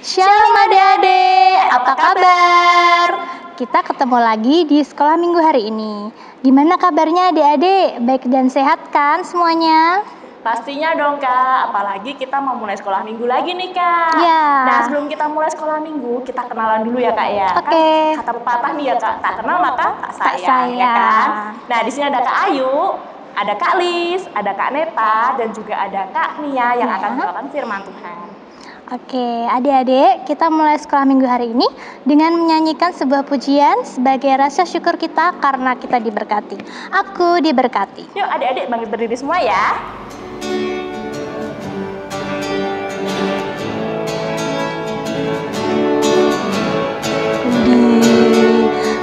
Shalom adik-adik, apa kabar? Kita ketemu lagi di sekolah minggu hari ini. Gimana kabarnya adik-adik? Baik dan sehat kan semuanya? Pastinya dong Kak, apalagi kita mau mulai sekolah minggu lagi nih Kak. Ya. Nah sebelum kita mulai sekolah minggu, kita kenalan dulu ya Kak ya. Oke. Kan kata pepatah nih ya Kak, tak kenal maka tak sayang, ya kan. Nah di sini ada Kak Ayu, ada Kak Lis, ada Kak Neta, dan juga ada Kak Nia yang akan membawakan firman Tuhan. Oke, adik-adik, kita mulai sekolah minggu hari ini dengan menyanyikan sebuah pujian sebagai rasa syukur kita karena kita diberkati. Aku diberkati. Yuk adik-adik bangkit berdiri semua ya.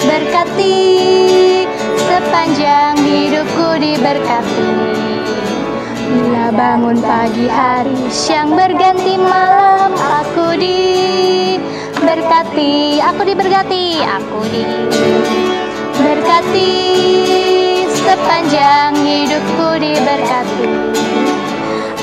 Diberkati, sepanjang hidupku diberkati. Bila bangun pagi hari, siang berganti malam, aku diberkati, aku diberkati, aku diberkati, sepanjang hidupku diberkati.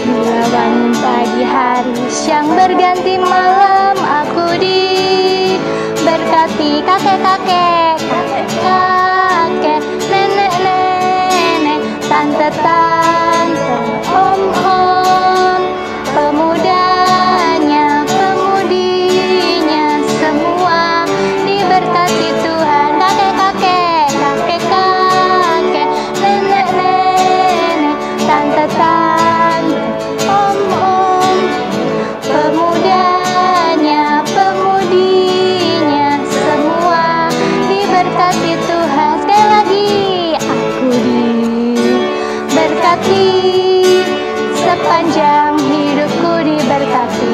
Bila bangun pagi hari, siang berganti malam, aku diberkati. Kakek-kakek, kakek-kakek, nenek-nenek, tante-tante, om-om, pemudanya, pemudinya, semua diberkati Tuhan. Kakek-kakek, kakek-kakek, nenek-nenek, tante-tante, om-om, pemudanya, pemudinya, semua diberkati Tuhan. Sekali lagi, aku diberkati, sepanjang hidupku diberkati.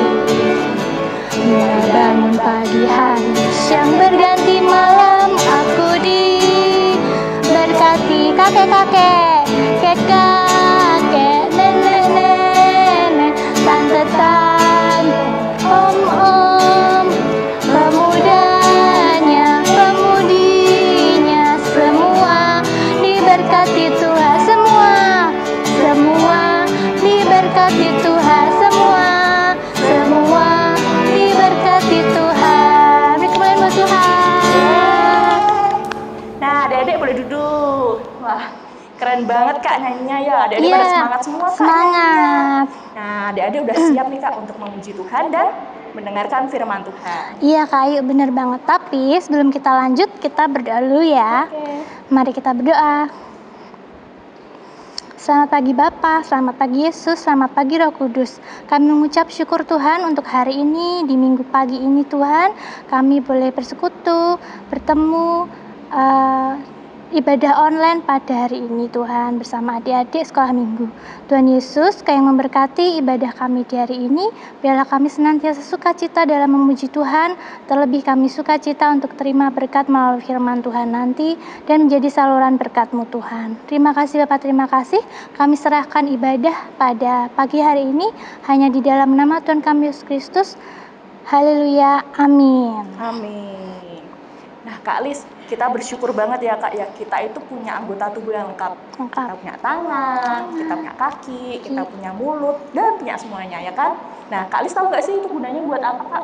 Bila bangun pagi hari, siang berganti malam, aku diberkati. Kakek-kakek, kakek-kakek, nenek-nenek, tante-tante, om-om, pemudanya, pemudinya, semua diberkati Tuhan. Semua diberkati Tuhan. Semua diberkati Tuhan. Beri kemuliaan buat Tuhan. Nah adik-adik boleh duduk. Wah keren banget Kak nyanyinya ya. Adik-adik pada semangat semua Kak. Semangat. Nah adik-adik udah siap nih Kak untuk memuji Tuhan dan mendengarkan firman Tuhan. Iya Kak Ayu, bener banget. Tapi sebelum kita lanjut, kita berdoa dulu ya. Oke. Mari kita berdoa. Selamat pagi Bapa, selamat pagi Yesus, selamat pagi Roh Kudus. Kami mengucap syukur Tuhan untuk hari ini, di minggu pagi ini Tuhan. Kami boleh bersekutu, bertemu, ibadah online pada hari ini Tuhan bersama adik-adik sekolah minggu. Tuhan Yesus, Kau yang memberkati ibadah kami di hari ini, biarlah kami senantiasa sukacita dalam memuji Tuhan, terlebih kami sukacita untuk terima berkat melalui firman Tuhan nanti dan menjadi saluran berkat-Mu Tuhan. Terima kasih Bapak, terima kasih. Kami serahkan ibadah pada pagi hari ini hanya di dalam nama Tuhan kami Yesus Kristus. Haleluya, amin. Amin. Nah Kak Lis, kita bersyukur banget ya Kak ya, kita itu punya anggota tubuh yang lengkap. Kita punya tangan, kita punya kaki, kita punya mulut, dan punya semuanya ya kan. Nah Kak Lis tahu nggak sih itu gunanya buat apa Kak?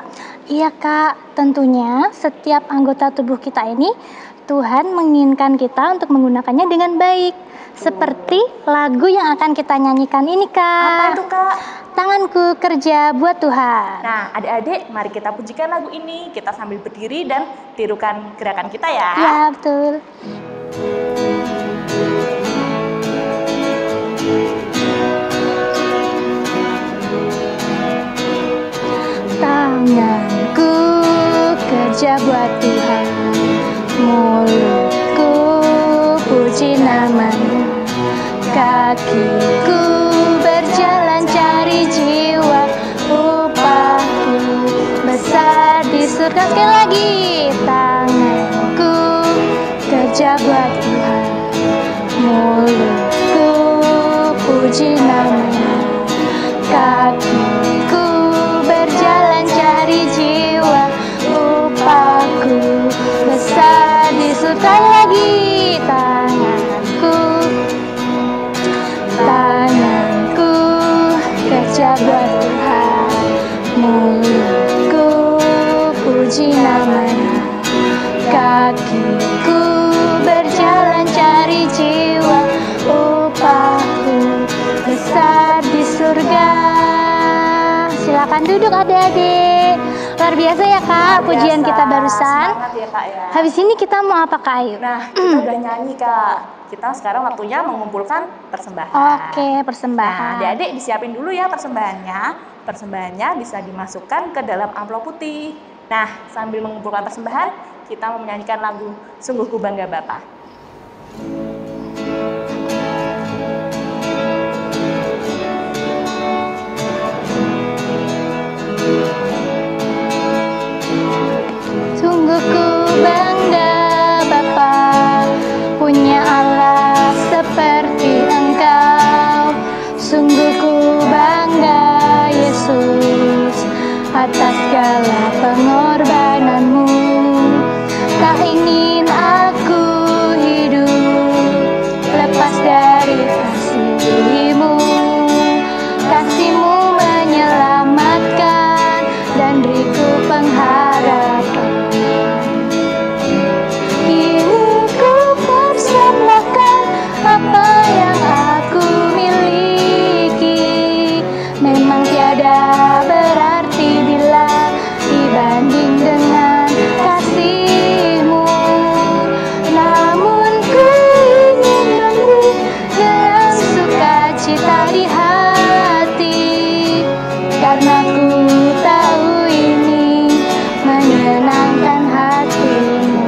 Iya Kak, tentunya setiap anggota tubuh kita ini Tuhan menginginkan kita untuk menggunakannya dengan baik. Seperti lagu yang akan kita nyanyikan ini Kak. Apa itu Kak? Tanganku kerja buat Tuhan. Nah adik-adik mari kita pujikan lagu ini, kita sambil berdiri dan tirukan gerakan kita ya. Ya betul. Tanganku kerja buat Tuhan, mulutku puji nama-Nya, kakiku berjalan cari jiwa, upahku besar di surga. Sekali lagi, tanganku kerja buat Tuhan, mulutku puji nama-Nya, kakiku berjalan cari jiwa, upahku besar di surga. Lagi, tanganku kerja buat Tuhan, mulutku puji namanya. Kakiku berjalan cari jiwa, upahku besar di surga. Silakan duduk adik-adik. Luar biasa ya Kak, pujian kita barusan. Semangat ya Kak ya. Habis ini kita mau apa Kak Ayu? Nah, kita udah nyanyi Kak. Kita sekarang waktunya mengumpulkan persembahan. Oke, persembahan. Nah, adik-adik disiapin dulu ya persembahannya. Persembahannya bisa dimasukkan ke dalam amplop putih. Nah, sambil mengumpulkan persembahan, kita mau menyanyikan lagu Sungguh Ku Bangga Bapa. Sungguh ku bangga Bapa, punya Allah seperti Engkau. Sungguh ku bangga Yesus, atas segala pengorbananmu. Tak ingin aku hidup lepas dari kasih-Mu. Kasih-Mu menyelamatkan dan beriku pengharapan. Kini ku persembahkan apa yang aku miliki. Memang tiada berarti bila dibanding dengan kasih-Mu. Namun ku ingin memberi dengan sukacita di hati, karena ku tahu ini menyenangkan hati-Mu.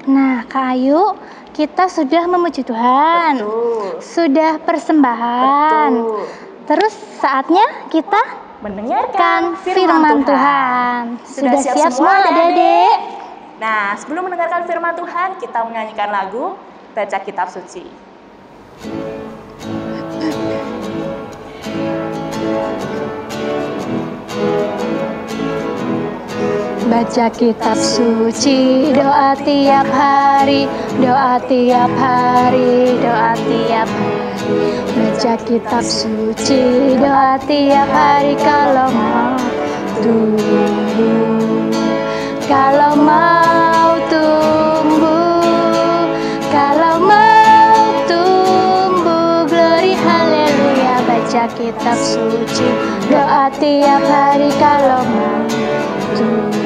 Nah, Kak Ayu, kita sudah memuji Tuhan. Betul. Sudah persembahan. Betul. Terus saatnya kita Mendengarkan firman Tuhan. Sudah siap semua adik-adik? Nah, sebelum mendengarkan firman Tuhan, kita menyanyikan lagu Baca Kitab Suci. Baca kitab suci, doa tiap hari, doa tiap hari, doa tiap hari. Baca kitab suci, doa tiap hari kalau mau tumbuh. Kalau mau tumbuh, kalau mau tumbuh, glory haleluya. Baca kitab suci, doa tiap hari kalau mau tumbuh.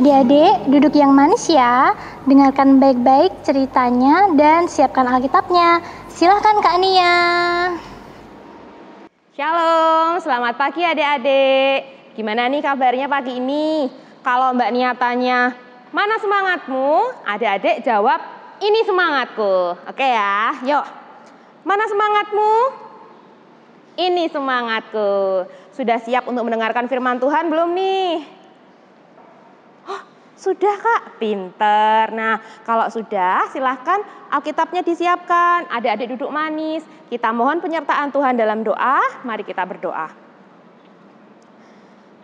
Adik-adik, duduk yang manis ya. Dengarkan baik-baik ceritanya dan siapkan Alkitabnya. Silahkan Kak Nia. Shalom, selamat pagi adik-adik. Gimana nih kabarnya pagi ini? Kalau Mbak Nia tanya, mana semangatmu? Adik-adik jawab, ini semangatku. Oke ya, yuk. Mana semangatmu? Ini semangatku. Sudah siap untuk mendengarkan firman Tuhan belum nih? Sudah Kak, pinter. Nah, kalau sudah silahkan Alkitabnya disiapkan. Adik-adik duduk manis. Kita mohon penyertaan Tuhan dalam doa. Mari kita berdoa.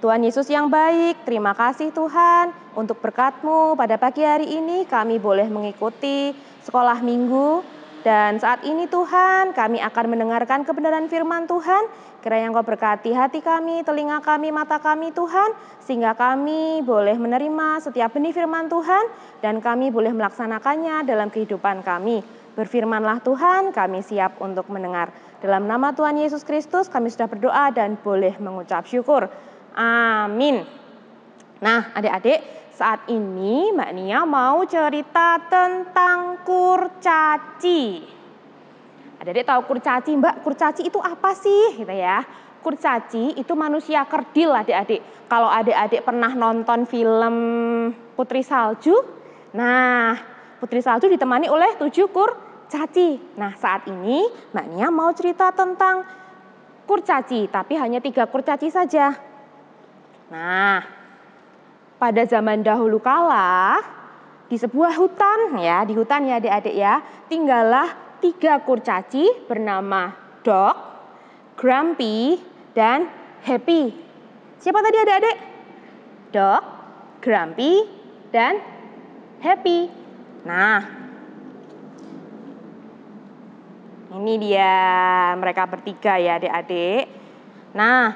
Tuhan Yesus yang baik, terima kasih Tuhan untuk berkat-Mu. Pada pagi hari ini kami boleh mengikuti sekolah minggu. Dan saat ini Tuhan, kami akan mendengarkan kebenaran firman Tuhan. Kiranya Engkau berkati hati kami, telinga kami, mata kami Tuhan, sehingga kami boleh menerima setiap benih firman Tuhan, dan kami boleh melaksanakannya dalam kehidupan kami. Berfirmanlah Tuhan, kami siap untuk mendengar. Dalam nama Tuhan Yesus Kristus, kami sudah berdoa dan boleh mengucap syukur. Amin. Nah, adik-adik, saat ini Mbak Nia mau cerita tentang kurcaci. Adik-adik tahu kurcaci, Mbak? Kurcaci itu apa sih? Gitu ya. Kurcaci itu manusia kerdil, adik-adik. Kalau adik-adik pernah nonton film Putri Salju, nah Putri Salju ditemani oleh 7 kurcaci. Nah, saat ini Mbak Nia mau cerita tentang kurcaci, tapi hanya 3 kurcaci saja. Nah, pada zaman dahulu kala, di sebuah hutan ya, di hutan ya adik-adik ya, tinggallah 3 kurcaci bernama Dog, Grumpy, dan Happy. Siapa tadi adik-adik? Dog, Grumpy, dan Happy. Nah, Ini dia mereka bertiga ya adik-adik. Nah,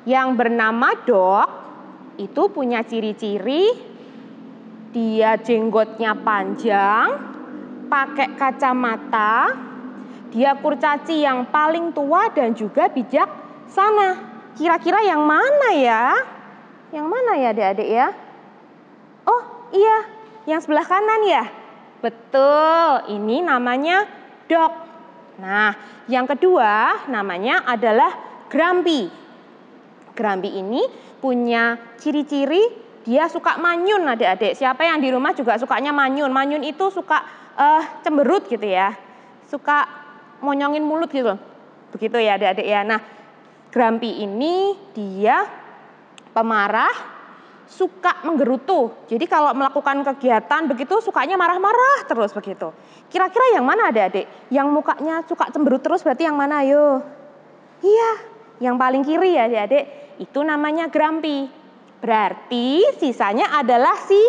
yang bernama Dog itu punya ciri-ciri dia jenggotnya panjang, pakai kacamata, dia kurcaci yang paling tua dan juga bijaksana. Kira-kira yang mana ya? Yang mana ya adik-adik ya? Oh iya, yang sebelah kanan ya? Betul, ini namanya Dog. Nah, yang kedua namanya adalah Grumpy. Grumpy ini punya ciri-ciri dia suka manyun adik-adik. Siapa yang di rumah juga sukanya manyun? Manyun itu suka cemberut gitu ya. Suka monyongin mulut gitu. Begitu ya adik-adik ya. Nah, Grumpy ini dia pemarah, suka menggerutu. Jadi kalau melakukan kegiatan begitu sukanya marah-marah terus begitu. Kira-kira yang mana adik-adik? Yang mukanya suka cemberut terus berarti yang mana ayo? Iya, yang paling kiri ya adik-adik. Itu namanya Grumpy. Berarti sisanya adalah si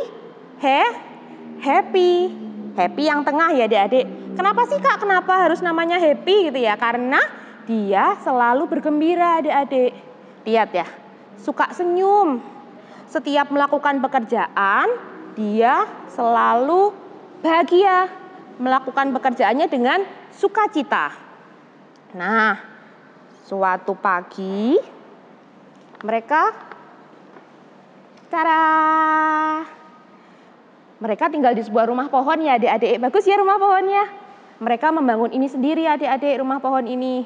Happy. Happy yang tengah ya adik-adik. Kenapa sih Kak? Kenapa harus namanya Happy gitu ya? Karena dia selalu bergembira adik-adik. Lihat ya, suka senyum. Setiap melakukan pekerjaan, dia selalu bahagia. Melakukan pekerjaannya dengan sukacita. Nah, suatu pagi, mereka tinggal di sebuah rumah pohon ya adik-adik. Bagus ya rumah pohonnya. Mereka membangun ini sendiri adik-adik, rumah pohon ini.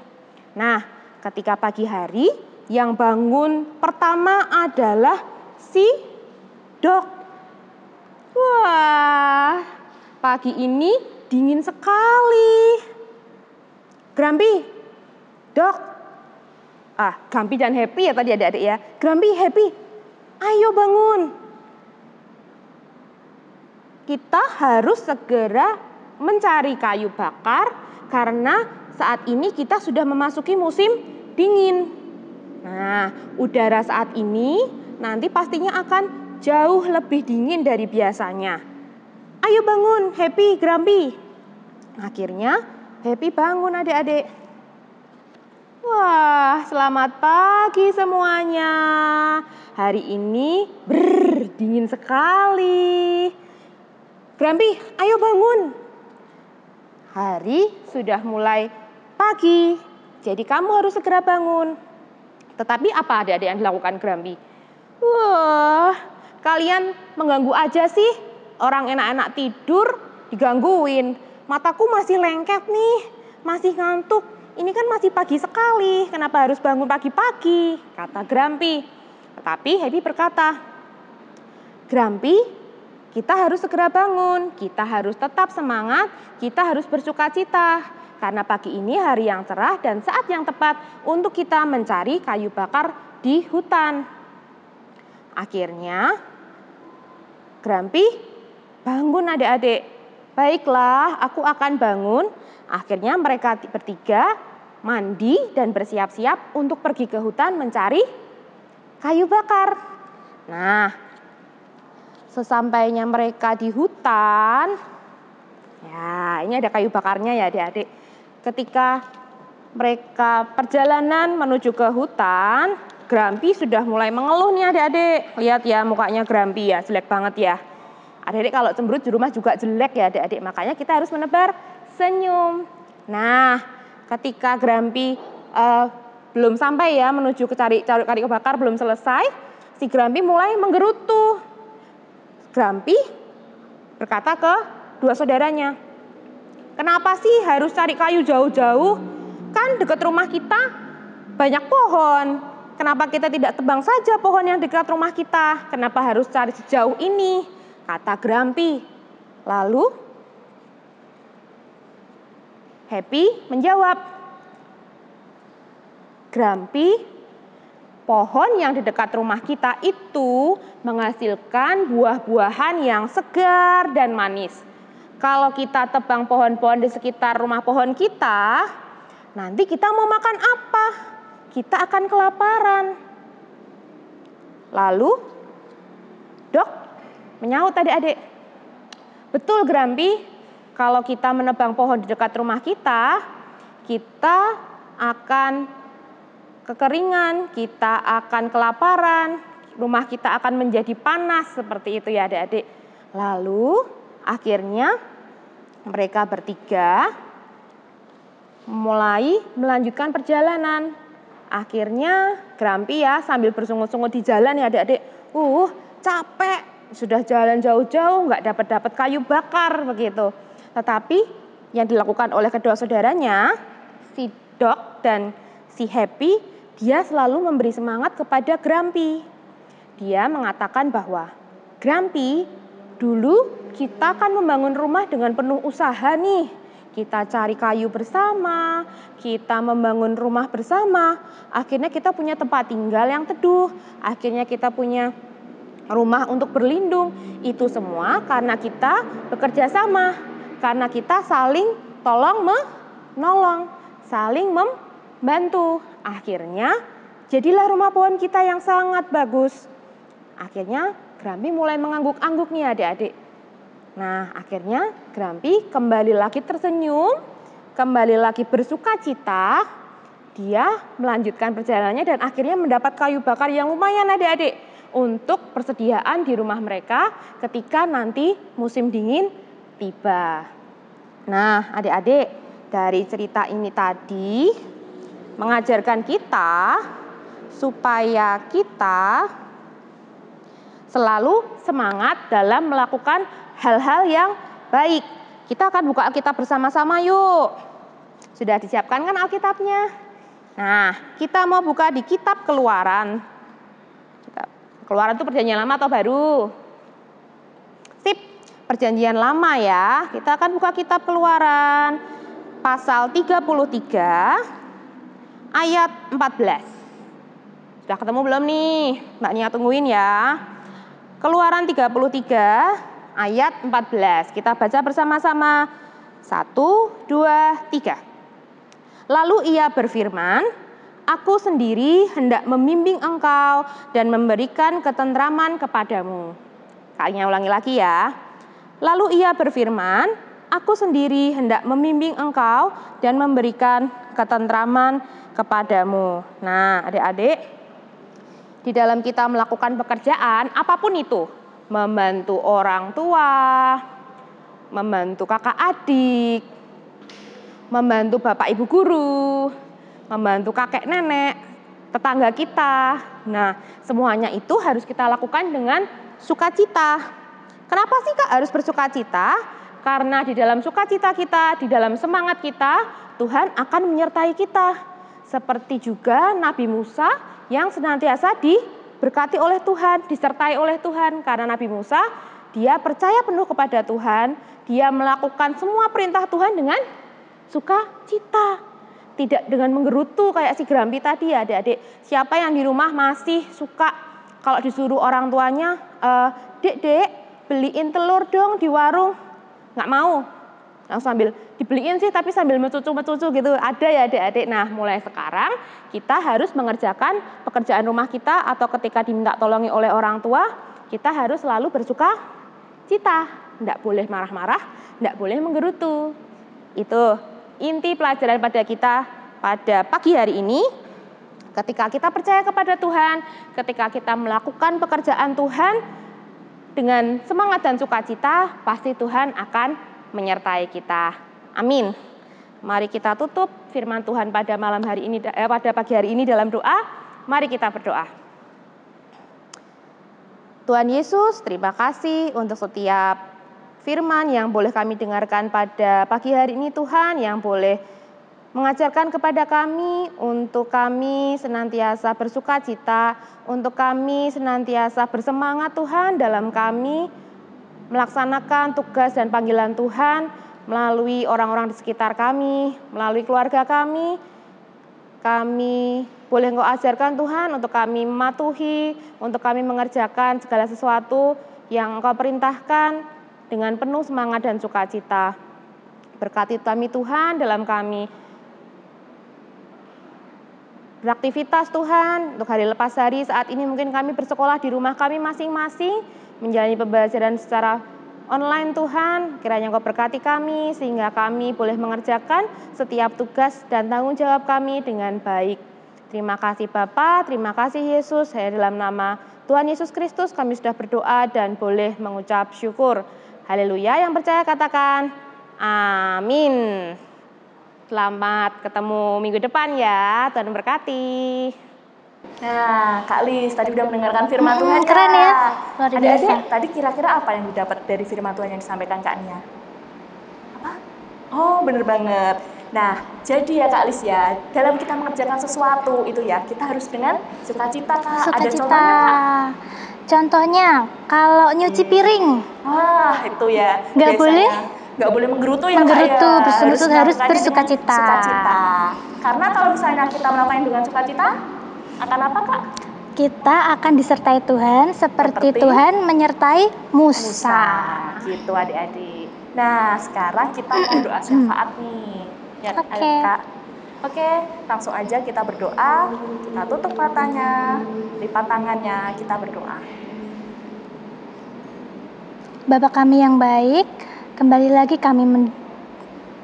Nah, ketika pagi hari, yang bangun pertama adalah si Dog. Wah, pagi ini dingin sekali. Grumpy, Dog. Grumpy dan Happy ya tadi adik-adik ya. Grumpy, Happy, ayo bangun. Kita harus segera mencari kayu bakar karena saat ini kita sudah memasuki musim dingin. Nah, udara saat ini nanti pastinya akan jauh lebih dingin dari biasanya. Ayo bangun, Happy, Grumpy. Akhirnya Happy bangun adik-adik. Wah, selamat pagi semuanya. Hari ini dingin sekali. Grumpy, ayo bangun. Hari sudah mulai pagi, jadi kamu harus segera bangun. Tetapi apa adik-adik yang dilakukan Grumpy? Wah, kalian mengganggu aja sih. Orang enak-enak tidur digangguin. Mataku masih lengket nih, masih ngantuk. Ini kan masih pagi sekali, kenapa harus bangun pagi-pagi? Kata Grumpy. Tetapi Happy berkata, Grumpy, kita harus segera bangun, kita harus tetap semangat, kita harus bersukacita. Karena pagi ini hari yang cerah dan saat yang tepat untuk kita mencari kayu bakar di hutan. Akhirnya, Grumpy bangun adik-adik. Baiklah, aku akan bangun. Akhirnya mereka bertiga mandi dan bersiap-siap untuk pergi ke hutan mencari kayu bakar. Nah, sesampainya mereka di hutan, ya ini ada kayu bakarnya ya adik-adik. Ketika mereka perjalanan menuju ke hutan, Grumpy sudah mulai mengeluh nih adik-adik. Lihat ya mukanya Grumpy ya, jelek banget ya. Adik-adik kalau cemberut di rumah juga jelek ya adik-adik. Makanya kita harus menebar senyum. Nah, ketika Grumpy belum sampai ya menuju ke cari kayu bakar belum selesai, si Grumpy mulai menggerutu. Grumpy berkata ke dua saudaranya, kenapa sih harus cari kayu jauh-jauh? Kan dekat rumah kita banyak pohon. Kenapa kita tidak tebang saja pohon yang dekat rumah kita? Kenapa harus cari sejauh ini? Kata Grumpy. Lalu Happy menjawab, Grumpy, pohon yang di dekat rumah kita itu menghasilkan buah-buahan yang segar dan manis. Kalau kita tebang pohon-pohon di sekitar rumah pohon kita, nanti kita mau makan apa? Kita akan kelaparan. Lalu, Dog menyaut adik-adik. Betul Grumpy, kalau kita menebang pohon di dekat rumah kita, kita akan kekeringan, kita akan kelaparan, rumah kita akan menjadi panas, seperti itu ya adik-adik. Lalu akhirnya mereka bertiga mulai melanjutkan perjalanan. Akhirnya Grumpy ya sambil bersungut-sungut di jalan ya adik-adik. Capek, sudah jalan jauh-jauh nggak dapat kayu bakar begitu. Tetapi yang dilakukan oleh kedua saudaranya, si Dog dan si Happy, dia selalu memberi semangat kepada Grumpy. Dia mengatakan bahwa, Grumpy, dulu kita kan membangun rumah dengan penuh usaha nih. Kita cari kayu bersama, kita membangun rumah bersama. Akhirnya kita punya tempat tinggal yang teduh. Akhirnya kita punya rumah untuk berlindung. Itu semua karena kita bekerja sama. Karena kita saling tolong-menolong, saling membantu. Akhirnya jadilah rumah pohon kita yang sangat bagus. Akhirnya Grumpy mulai mengangguk-angguk nih adik-adik. Nah, akhirnya Grumpy kembali lagi tersenyum, kembali lagi bersuka cita. Dia melanjutkan perjalanannya dan akhirnya mendapat kayu bakar yang lumayan adik-adik untuk persediaan di rumah mereka ketika nanti musim dingin tiba. Nah, adik-adik, dari cerita ini tadi mengajarkan kita supaya kita selalu semangat dalam melakukan hal-hal yang baik. Kita akan buka Alkitab bersama-sama yuk. Sudah disiapkan kan Alkitabnya? Nah, kita mau buka di kitab Keluaran. Keluaran itu perjanjian lama atau baru? Sip, perjanjian lama ya. Kita akan buka kitab Keluaran pasal 33 ayat 14. Sudah ketemu belum nih? Mbak Nia tungguin ya. Keluaran 33 ayat 14. Kita baca bersama-sama. 1, 2, 3. Lalu ia berfirman, Aku sendiri hendak membimbing engkau dan memberikan ketentraman kepadamu. Kalian ulangi lagi ya. Lalu ia berfirman, Aku sendiri hendak membimbing engkau dan memberikan ketentraman kepadamu. Nah, adik-adik, di dalam kita melakukan pekerjaan, apapun itu, membantu orang tua, membantu kakak adik, membantu bapak ibu guru, membantu kakek nenek, tetangga kita. Nah, semuanya itu harus kita lakukan dengan sukacita. Kenapa sih Kak harus bersukacita? Karena di dalam sukacita kita, di dalam semangat kita, Tuhan akan menyertai kita. Seperti juga Nabi Musa yang senantiasa diberkati oleh Tuhan, disertai oleh Tuhan. Karena Nabi Musa, dia percaya penuh kepada Tuhan, dia melakukan semua perintah Tuhan dengan sukacita. Tidak dengan menggerutu kayak si Grumpy tadi ya adik-adik. Siapa yang di rumah masih suka kalau disuruh orang tuanya, Dek, beliin telur dong di warung. Nggak mau. Langsung sambil dibeliin sih tapi sambil mecucu-mecucu gitu. Ada ya adik-adik. Nah, mulai sekarang kita harus mengerjakan pekerjaan rumah kita atau ketika diminta tolongi oleh orang tua, kita harus selalu bersuka cita. Nggak boleh marah-marah, nggak boleh menggerutu. Itu inti pelajaran pada kita pada pagi hari ini. Ketika kita percaya kepada Tuhan, ketika kita melakukan pekerjaan Tuhan dengan semangat dan sukacita, pasti Tuhan akan menyertai kita. Amin. Mari kita tutup firman Tuhan pada malam hari ini, pada pagi hari ini dalam doa. Mari kita berdoa. Tuhan Yesus, terima kasih untuk setiap firman yang boleh kami dengarkan pada pagi hari ini Tuhan, yang boleh mengajarkan kepada kami untuk kami senantiasa bersuka cita, untuk kami senantiasa bersemangat Tuhan dalam kami melaksanakan tugas dan panggilan Tuhan melalui orang-orang di sekitar kami, melalui keluarga kami. Kami boleh Engkau ajarkan Tuhan untuk kami mematuhi, untuk kami mengerjakan segala sesuatu yang Engkau perintahkan dengan penuh semangat dan sukacita. Berkati kami Tuhan dalam kami beraktivitas Tuhan untuk hari lepas hari. Saat ini mungkin kami bersekolah di rumah kami masing-masing, menjalani pembelajaran secara online Tuhan, kiranya Engkau berkati kami sehingga kami boleh mengerjakan setiap tugas dan tanggung jawab kami dengan baik. Terima kasih Bapa, terima kasih Yesus. Dalam nama Tuhan Yesus Kristus kami sudah berdoa dan boleh mengucap syukur. Haleluya. Yang percaya katakan amin. Selamat ketemu minggu depan ya. Tuhan berkati. Nah, Kak Lis tadi udah mendengarkan firman Tuhan. Keren ya, luar biasa. Adik-adik, tadi kira-kira apa yang didapat dari firman Tuhan yang disampaikan Kak Nia? Apa? Oh, bener banget. Nah, jadi ya Kak Lis ya, dalam kita mengerjakan sesuatu itu ya, kita harus dengan sukacita, Kak. Ada Sukacita. contohnya, Kak? Contohnya, kalau nyuci piring. Wah, itu ya. Nggak boleh? Nggak boleh menggerutu ya, Menggerutu, Kak ya. harus melakukannya bersukacita. dengan sukacita. Karena kalau misalnya kita melakukan dengan sukacita, akan apa, Kak? Kita akan disertai Tuhan seperti Tuhan menyertai Musa. Gitu adik-adik. Nah, sekarang kita mau doa syafaat nih. Ya, Oke. Kak. Oke, langsung aja kita berdoa. Kita tutup matanya, lipat tangannya, kita berdoa. Bapa kami yang baik, kembali lagi kami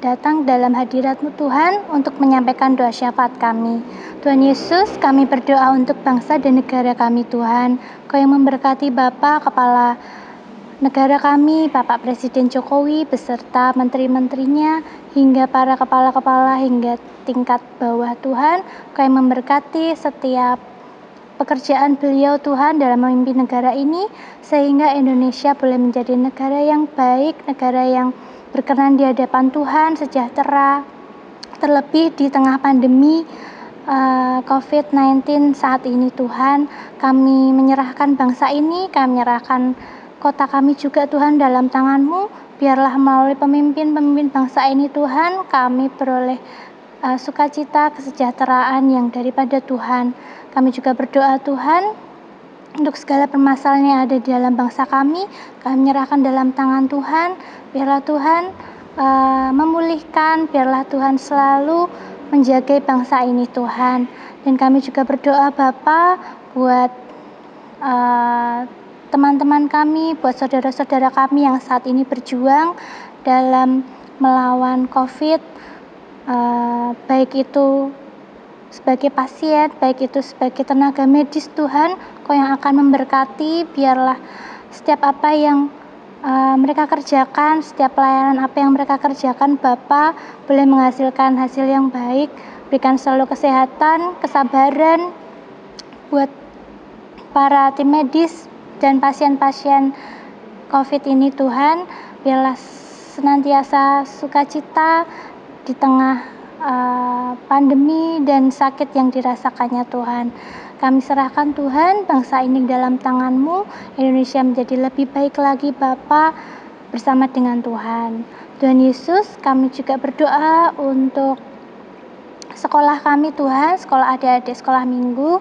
datang dalam hadirat-Mu Tuhan untuk menyampaikan doa syafaat kami. Tuhan Yesus, kami berdoa untuk bangsa dan negara kami Tuhan. Kau yang memberkati Bapa Kepala negara kami, Bapak Presiden Jokowi beserta menteri-menterinya hingga para kepala-kepala hingga tingkat bawah Tuhan. Kau yang memberkati setiap pekerjaan beliau Tuhan dalam memimpin negara ini sehingga Indonesia boleh menjadi negara yang baik, negara yang berkenan di hadapan Tuhan, sejahtera, terlebih di tengah pandemi COVID-19 saat ini Tuhan. Kami menyerahkan bangsa ini, kami menyerahkan kota kami juga Tuhan dalam tangan-Mu. Biarlah melalui pemimpin-pemimpin bangsa ini Tuhan, kami beroleh sukacita, kesejahteraan yang daripada Tuhan. Kami juga berdoa Tuhan untuk segala permasalahan yang ada di dalam bangsa kami menyerahkan dalam tangan Tuhan. Biarlah Tuhan memulihkan, biarlah Tuhan selalu menjaga bangsa ini Tuhan. Dan kami juga berdoa Bapa buat teman-teman kami, buat saudara-saudara kami yang saat ini berjuang dalam melawan COVID, baik itu sebagai pasien, baik itu sebagai tenaga medis Tuhan, Kau yang akan memberkati, biarlah setiap apa yang mereka kerjakan, setiap pelayanan apa yang mereka kerjakan, Bapa boleh menghasilkan hasil yang baik, berikan selalu kesehatan, kesabaran buat para tim medis dan pasien-pasien COVID ini Tuhan, biarlah senantiasa sukacita di tengah pandemi dan sakit yang dirasakannya Tuhan. Kami serahkan Tuhan bangsa ini dalam tangan-Mu, Indonesia menjadi lebih baik lagi Bapa bersama dengan Tuhan. Tuhan Yesus, kami juga berdoa untuk sekolah kami Tuhan, sekolah adik-adik sekolah minggu,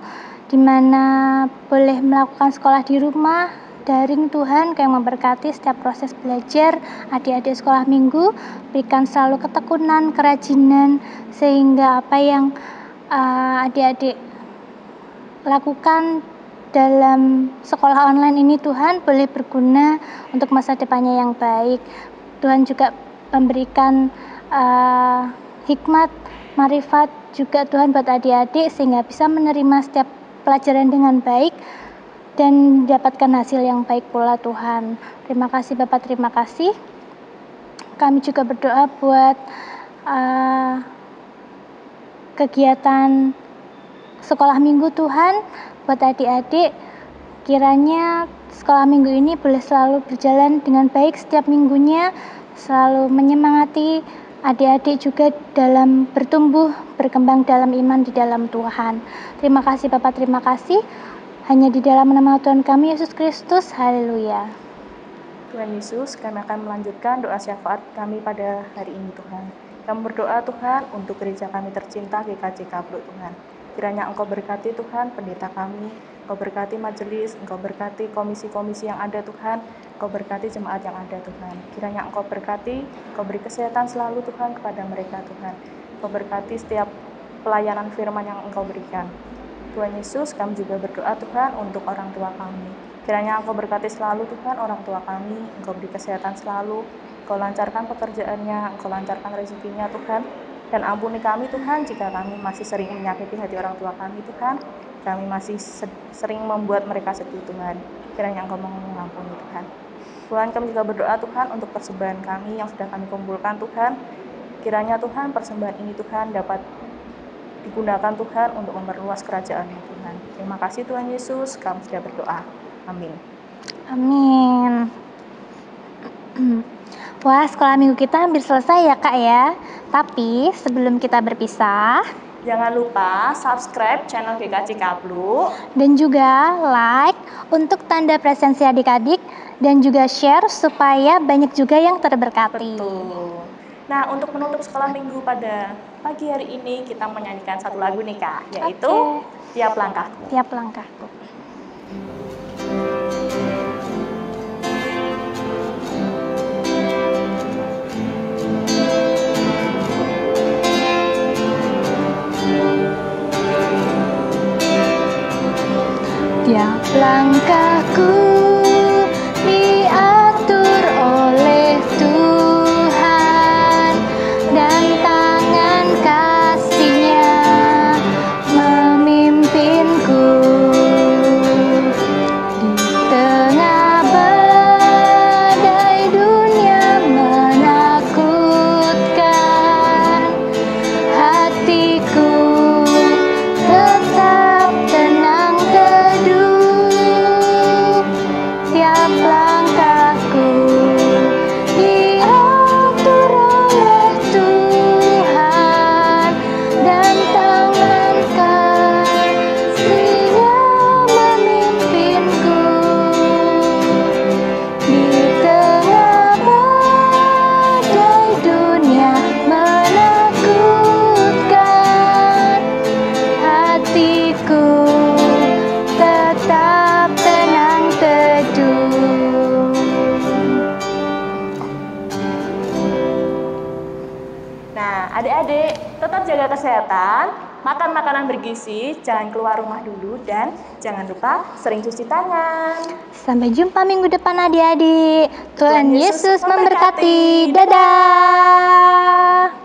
di mana boleh melakukan sekolah di rumah, daring Tuhan, Kau yang memberkati setiap proses belajar adik-adik sekolah minggu, berikan selalu ketekunan, kerajinan, sehingga apa yang adik-adik lakukan dalam sekolah online ini Tuhan boleh berguna untuk masa depannya yang baik. Tuhan juga memberikan hikmat, marifat juga Tuhan buat adik-adik sehingga bisa menerima setiap pelajaran dengan baik dan mendapatkan hasil yang baik pula Tuhan. Terima kasih Bapak, terima kasih. Kami juga berdoa buat kegiatan sekolah minggu Tuhan, buat adik-adik, kiranya sekolah minggu ini boleh selalu berjalan dengan baik setiap minggunya, selalu menyemangati adik-adik juga dalam bertumbuh, berkembang dalam iman di dalam Tuhan. Terima kasih Bapak, terima kasih. Hanya di dalam nama Tuhan kami Yesus Kristus, haleluya. Tuhan Yesus, kami akan melanjutkan doa syafaat kami pada hari ini Tuhan. Kami berdoa Tuhan untuk gereja kami tercinta GKJ Kabruk Tuhan. Kiranya Engkau berkati Tuhan pendeta kami, Engkau berkati majelis, Engkau berkati komisi-komisi yang ada Tuhan, Engkau berkati jemaat yang ada Tuhan. Kiranya Engkau berkati, Engkau beri kesehatan selalu Tuhan kepada mereka Tuhan. Engkau berkati setiap pelayanan firman yang Engkau berikan. Tuhan Yesus, kami juga berdoa Tuhan untuk orang tua kami. Kiranya Engkau berkati selalu Tuhan orang tua kami, Engkau beri kesehatan selalu, Engkau lancarkan pekerjaannya, Engkau lancarkan rezekinya Tuhan. Dan ampuni kami Tuhan jika kami masih sering menyakiti hati orang tua kami Tuhan. Kami masih sering membuat mereka sedih Tuhan. Kiranya Engkau mengampuni Tuhan. Tuhan, kami juga berdoa Tuhan untuk persembahan kami yang sudah kami kumpulkan Tuhan. Kiranya Tuhan persembahan ini Tuhan dapat digunakan Tuhan untuk memperluas kerajaan-Mu Tuhan. Terima kasih Tuhan Yesus, kami sudah berdoa. Amin. Amin. Wah, sekolah minggu kita hampir selesai ya Kak ya. Tapi sebelum kita berpisah, jangan lupa subscribe channel GKC Kaplu dan juga like untuk tanda presensi adik-adik dan juga share supaya banyak juga yang terberkati. Betul. Nah, untuk menutup sekolah minggu pada pagi hari ini kita menyanyikan satu lagu nih Kak, yaitu Tiap Langkahku. Tiap Langkahku. Tiap langkahku diatur oleh Tuhan dan tangan kasih-Nya memimpinku di tengah badai dunia menakutkan. Hatiku tetap tenang teduh, tiap langkahku diatur oleh Tuhan dan tangan kasih-Nya memimpinku di tengah badai dunia menakutkan. Hatiku tetap tenang teduh. Nah, adik-adik tetap jaga kesehatan, makan makanan bergizi, jangan keluar rumah dulu, dan jangan lupa sering cuci tangan. Sampai jumpa minggu depan adik-adik. Tuhan Yesus memberkati. Dadah.